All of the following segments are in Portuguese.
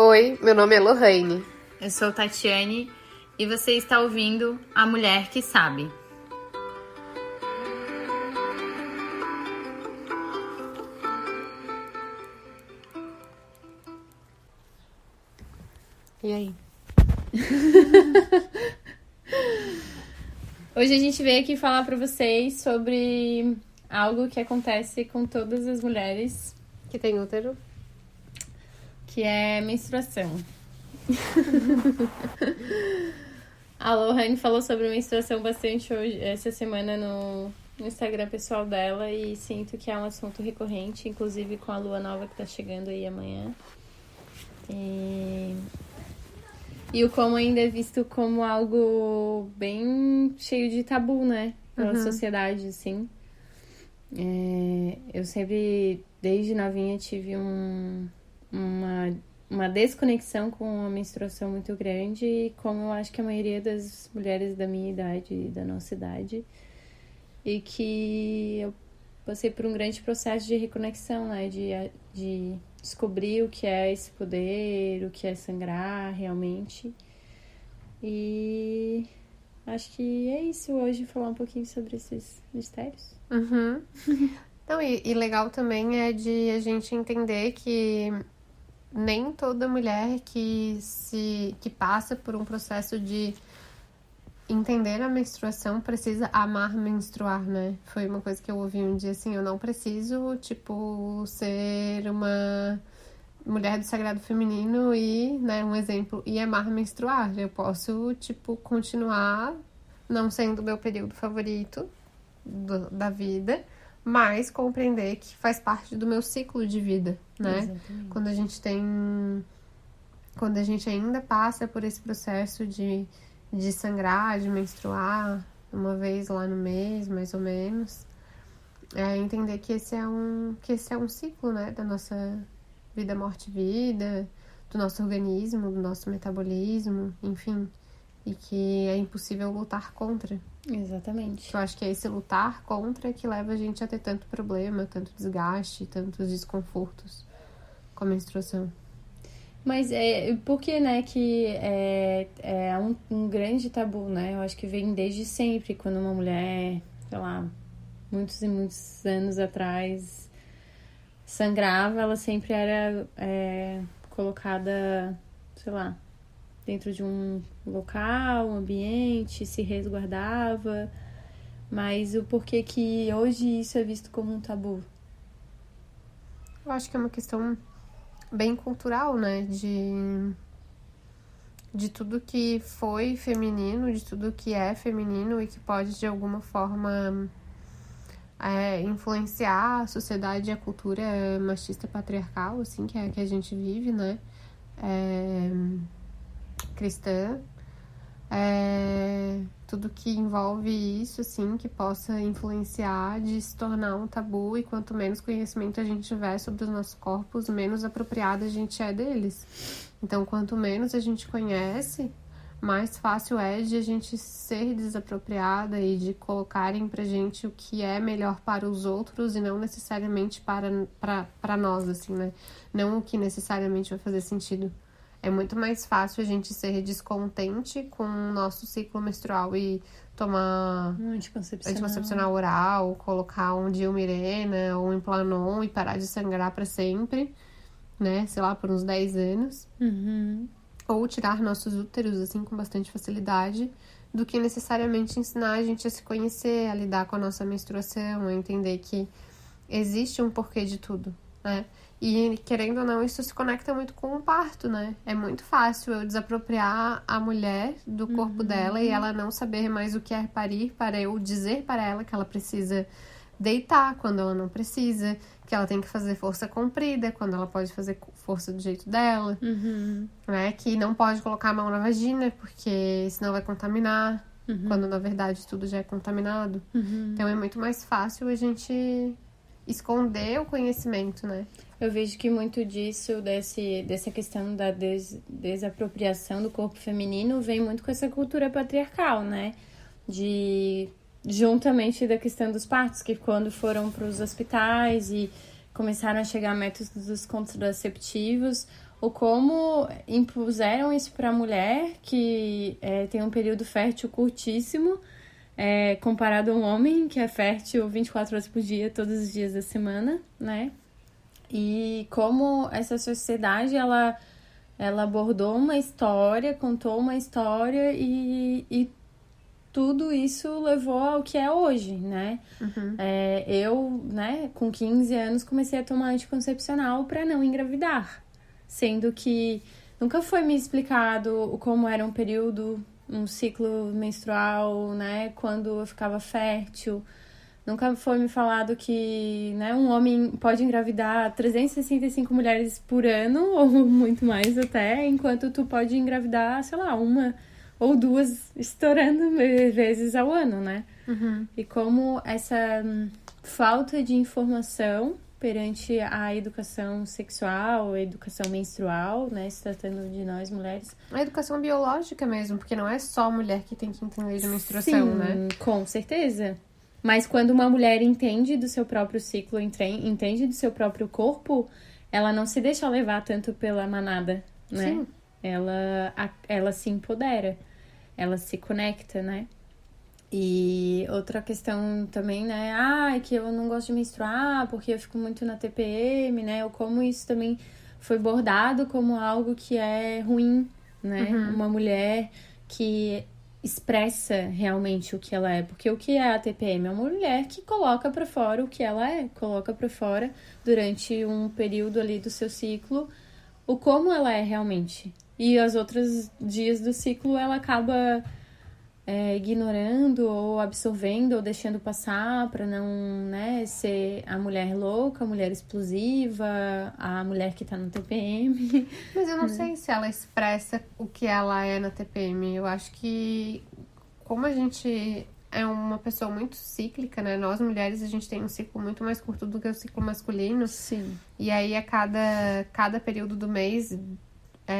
Oi, meu nome é Lohane. Eu sou Tatiane e você está ouvindo A Mulher que Sabe. E aí? Hoje a gente veio aqui falar para vocês sobre algo que acontece com todas as mulheres, Que tem útero? que é menstruação. A Lohane falou sobre menstruação bastante hoje, essa semana no Instagram pessoal dela, e sinto que é um assunto recorrente, inclusive com a lua nova que tá chegando aí amanhã. E o como ainda é visto como algo bem cheio de tabu, né? Pela sociedade, assim. Eu sempre, desde novinha, tive uma desconexão com a menstruação muito grande, e como eu acho que a maioria das mulheres da minha idade e da nossa idade, e que eu passei por um grande processo de reconexão, né? De descobrir o que é esse poder, o que é sangrar realmente. E acho que é isso hoje, falar um pouquinho sobre esses mistérios. Não, e legal também é de a gente entender que nem toda mulher que passa por um processo de entender a menstruação precisa amar menstruar, né? Foi uma coisa que eu ouvi um dia assim, eu não preciso, ser uma mulher do sagrado feminino e, né, um exemplo, e amar menstruar. Eu posso, continuar não sendo o meu período favorito da vida, mas compreender que faz parte do meu ciclo de vida, né? Exatamente. Quando a gente ainda passa por esse processo de sangrar, de menstruar, uma vez lá no mês, mais ou menos, entender que esse é um ciclo, né, da nossa vida, morte e vida, do nosso organismo, do nosso metabolismo, enfim, e que é impossível lutar contra. Exatamente. Eu acho que é esse lutar contra que leva a gente a ter tanto problema, tanto desgaste, tantos desconfortos com a menstruação. Mas por que, né, que é um grande tabu, né? Eu acho que vem desde sempre, quando uma mulher, sei lá, muitos e muitos anos atrás, sangrava, ela sempre era colocada, sei lá, dentro de um local, um ambiente, se resguardava. Mas o porquê que hoje isso é visto como um tabu? Eu acho que é uma questão bem cultural, né? De tudo que foi feminino, de tudo que é feminino e que pode, de alguma forma, influenciar a sociedade e a cultura machista patriarcal, assim, que a gente vive, né? Cristã. Tudo que envolve isso, assim, que possa influenciar de se tornar um tabu, e quanto menos conhecimento a gente tiver sobre os nossos corpos, menos apropriada a gente é deles. Então, quanto menos a gente conhece, mais fácil é de a gente ser desapropriada e de colocarem pra gente o que é melhor para os outros e não necessariamente para nós, assim, né? Não o que necessariamente vai fazer sentido. É muito mais fácil a gente ser descontente com o nosso ciclo menstrual e tomar anticoncepcional oral, colocar um Diomirena ou um Implanon e parar de sangrar para sempre, né? Sei lá, por uns 10 anos. Ou tirar nossos úteros, assim, com bastante facilidade, do que necessariamente ensinar a gente a se conhecer, a lidar com a nossa menstruação, a entender que existe um porquê de tudo, né? E, querendo ou não, isso se conecta muito com o parto, né? É muito fácil eu desapropriar a mulher do corpo dela e ela não saber mais o que é parir, para eu dizer para ela que ela precisa deitar quando ela não precisa, que ela tem que fazer força comprida quando ela pode fazer força do jeito dela, né? Que não pode colocar a mão na vagina porque senão vai contaminar, quando na verdade tudo já é contaminado. Então é muito mais fácil a gente esconder o conhecimento, né? Eu vejo que muito disso, dessa questão da desapropriação do corpo feminino, vem muito com essa cultura patriarcal, né? Juntamente da questão dos partos, que quando foram para os hospitais e começaram a chegar métodos contraceptivos, ou como impuseram isso para a mulher que tem um período fértil curtíssimo, comparado a um homem que é fértil 24 horas por dia, todos os dias da semana, né? E como essa sociedade, ela abordou uma história, contou uma história e tudo isso levou ao que é hoje, né? Eu, né, com 15 anos, comecei a tomar anticoncepcional para não engravidar. Sendo que nunca foi me explicado como era um período, um ciclo menstrual, né? Quando eu ficava fértil. Nunca foi me falado que, né, um homem pode engravidar 365 mulheres por ano, ou muito mais até, enquanto tu pode engravidar, sei lá, uma ou duas estourando vezes ao ano, né? E como essa falta de informação perante a educação sexual, a educação menstrual, né, se tratando de nós mulheres. A educação biológica mesmo, porque não é só a mulher que tem que entender de menstruação, Sim, né? Com certeza. Mas quando uma mulher entende do seu próprio ciclo, entende do seu próprio corpo, ela não se deixa levar tanto pela manada, né? Sim. Ela se empodera, ela se conecta, né? E outra questão também, né? É que eu não gosto de menstruar porque eu fico muito na TPM, né? Ou como isso também foi bordado como algo que é ruim, né? Uma mulher que expressa realmente o que ela é. Porque o que é a TPM? É uma mulher que coloca pra fora o que ela é. Coloca pra fora, durante um período ali do seu ciclo, o como ela é realmente. E os outros dias do ciclo ela acaba ignorando ou absorvendo ou deixando passar para não, né, ser a mulher louca, a mulher explosiva, a mulher que tá no TPM. Mas eu não sei se ela expressa o que ela é na TPM. Eu acho que, como a gente é uma pessoa muito cíclica, né? Nós mulheres, a gente tem um ciclo muito mais curto do que o ciclo masculino. Sim. E aí, a cada período do mês,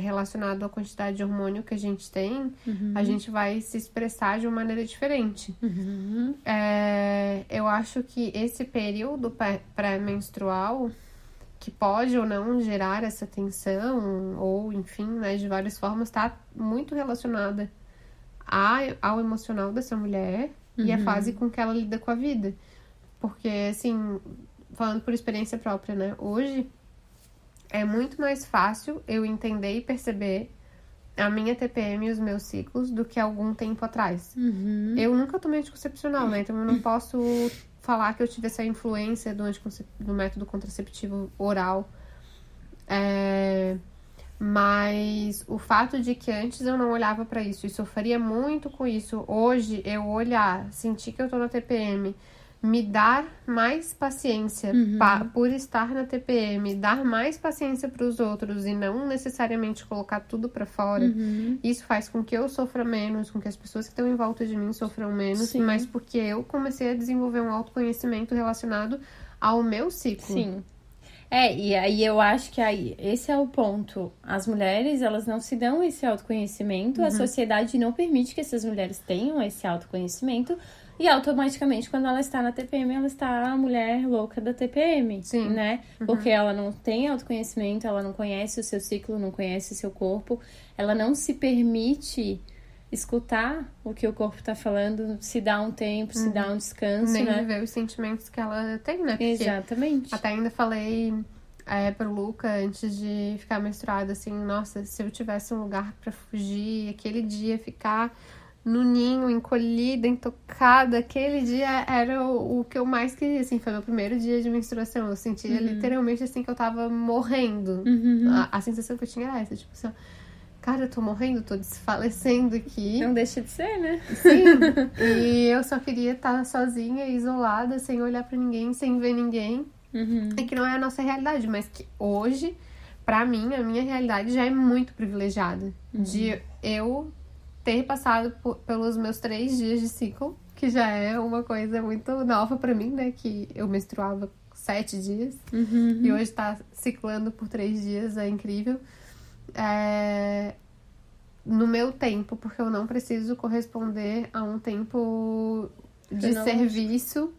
relacionado à quantidade de hormônio que a gente tem, a gente vai se expressar de uma maneira diferente. Eu acho que esse período pré-menstrual, que pode ou não gerar essa tensão, ou enfim, né, de várias formas, está muito relacionada ao emocional dessa mulher e a fase com que ela lida com a vida. Porque, assim, falando por experiência própria, né, hoje é muito mais fácil eu entender e perceber a minha TPM e os meus ciclos do que algum tempo atrás. Eu nunca tomei anticoncepcional, né? Então eu não posso falar que eu tive essa influência do método contraceptivo oral. Mas o fato de que antes eu não olhava pra isso e sofria muito com isso, hoje eu olhar, sentir que eu tô na TPM, me dar mais paciência por estar na TPM, dar mais paciência para os outros e não necessariamente colocar tudo para fora, isso faz com que eu sofra menos, com que as pessoas que estão em volta de mim sofram menos, Sim. mas porque eu comecei a desenvolver um autoconhecimento relacionado ao meu ciclo. Sim. E aí eu acho que esse é o ponto. As mulheres, elas não se dão esse autoconhecimento, a sociedade não permite que essas mulheres tenham esse autoconhecimento. E automaticamente, quando ela está na TPM, ela está a mulher louca da TPM, Sim. né? Porque ela não tem autoconhecimento, ela não conhece o seu ciclo, não conhece o seu corpo. Ela não se permite escutar o que o corpo está falando, se dar um tempo, se dar um descanso, Nem né? viver os sentimentos que ela tem, né? Porque Exatamente. até ainda falei pro Luca, antes de ficar menstruada, assim, nossa, se eu tivesse um lugar pra fugir, aquele dia ficar no ninho, encolhida, intocada, aquele dia era o que eu mais queria, assim, foi meu primeiro dia de menstruação, eu sentia literalmente, assim, que eu tava morrendo. A sensação que eu tinha era essa, tipo assim, cara, eu tô morrendo, tô desfalecendo aqui. Não deixa de ser, né? Sim, e eu só queria estar sozinha, isolada, sem olhar pra ninguém, sem ver ninguém. E que não é a nossa realidade, mas que hoje, pra mim, a minha realidade já é muito privilegiada. De eu ter passado pelos meus 3 dias de ciclo, que já é uma coisa muito nova pra mim, né? Que eu menstruava 7 dias. E hoje tá ciclando por 3 dias, é incrível. No meu tempo, porque eu não preciso corresponder a um tempo de serviço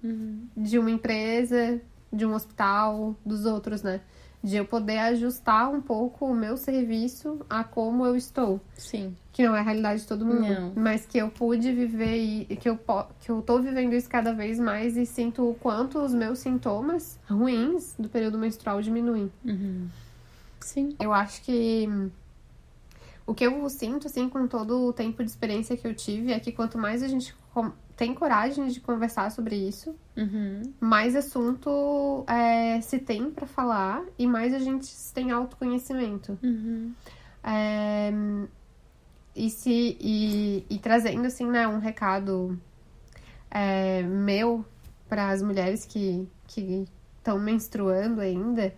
de uma empresa, de um hospital, dos outros, né? De eu poder ajustar um pouco o meu serviço a como eu estou. Sim. Que não é a realidade de todo mundo. Não. Mas que eu pude viver e que eu tô vivendo isso cada vez mais e sinto o quanto os meus sintomas ruins do período menstrual diminuem. Sim. Eu acho que o que eu sinto, assim, com todo o tempo de experiência que eu tive é que quanto mais a gente tem coragem de conversar sobre isso, mais assunto se tem pra falar e mais a gente tem autoconhecimento. E trazendo, assim, né, um recado meu para as mulheres que estão menstruando ainda,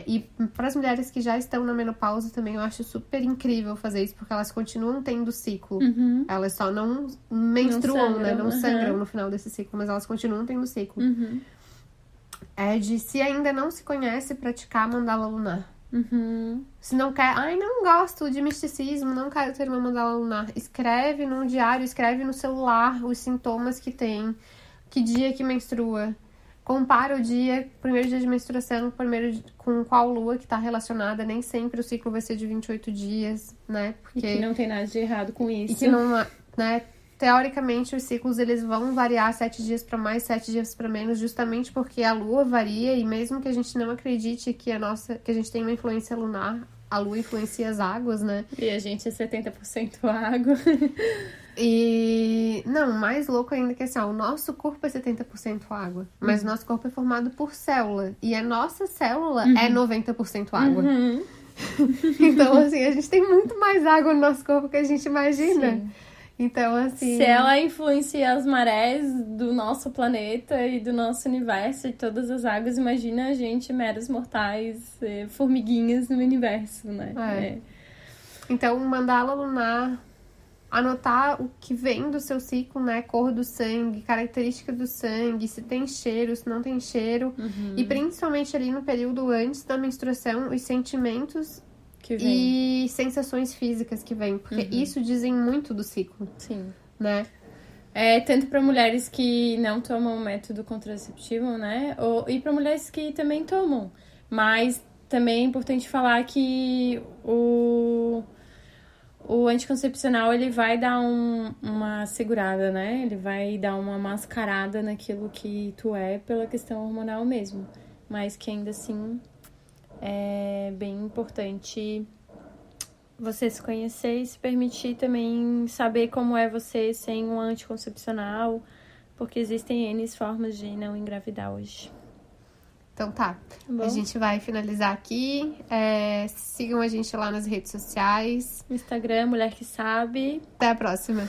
e para as mulheres que já estão na menopausa também, eu acho super incrível fazer isso, porque elas continuam tendo ciclo. Elas só não menstruam, não sangram, né? Não sangram no final desse ciclo, mas elas continuam tendo ciclo. É de, se ainda não se conhece, praticar mandala lunar. Se não quer, não gosto de misticismo, não quero ter uma mandala lunar. Escreve num diário, escreve no celular os sintomas que tem, que dia que menstrua. Compara o dia, primeiro dia de menstruação, com qual lua que está relacionada. Nem sempre o ciclo vai ser de 28 dias, né? E que não tem nada de errado com isso. E que não, né? Teoricamente, os ciclos eles vão variar 7 dias para mais, 7 dias para menos, justamente porque a lua varia e mesmo que a gente não acredite que a gente tem uma influência lunar, a lua influencia as águas, né? E a gente é 70% água. E não, mais louco ainda que assim, o nosso corpo é 70% água, mas o nosso corpo é formado por célula e a nossa célula é 90% água. Então, assim, a gente tem muito mais água no nosso corpo que a gente imagina. Sim. Então, assim... Se ela influencia as marés do nosso planeta e do nosso universo e todas as águas, imagina a gente, meros mortais, formiguinhas no universo, né? Então, mandala lunar, anotar o que vem do seu ciclo, né? Cor do sangue, característica do sangue, se tem cheiro, se não tem cheiro. E principalmente ali no período antes da menstruação, os sentimentos e sensações físicas que vêm, porque isso dizem muito do ciclo. Sim. Né? Tanto para mulheres que não tomam método contraceptivo, né? E para mulheres que também tomam. Mas também é importante falar que o anticoncepcional, ele vai dar uma segurada, né? Ele vai dar uma mascarada naquilo que tu é pela questão hormonal mesmo. Mas que ainda assim... é bem importante você se conhecer e se permitir também saber como é você sem um anticoncepcional, porque existem N formas de não engravidar hoje. Então tá, Bom. A gente vai finalizar aqui. Sigam a gente lá nas redes sociais. Instagram, Mulher que Sabe. Até a próxima.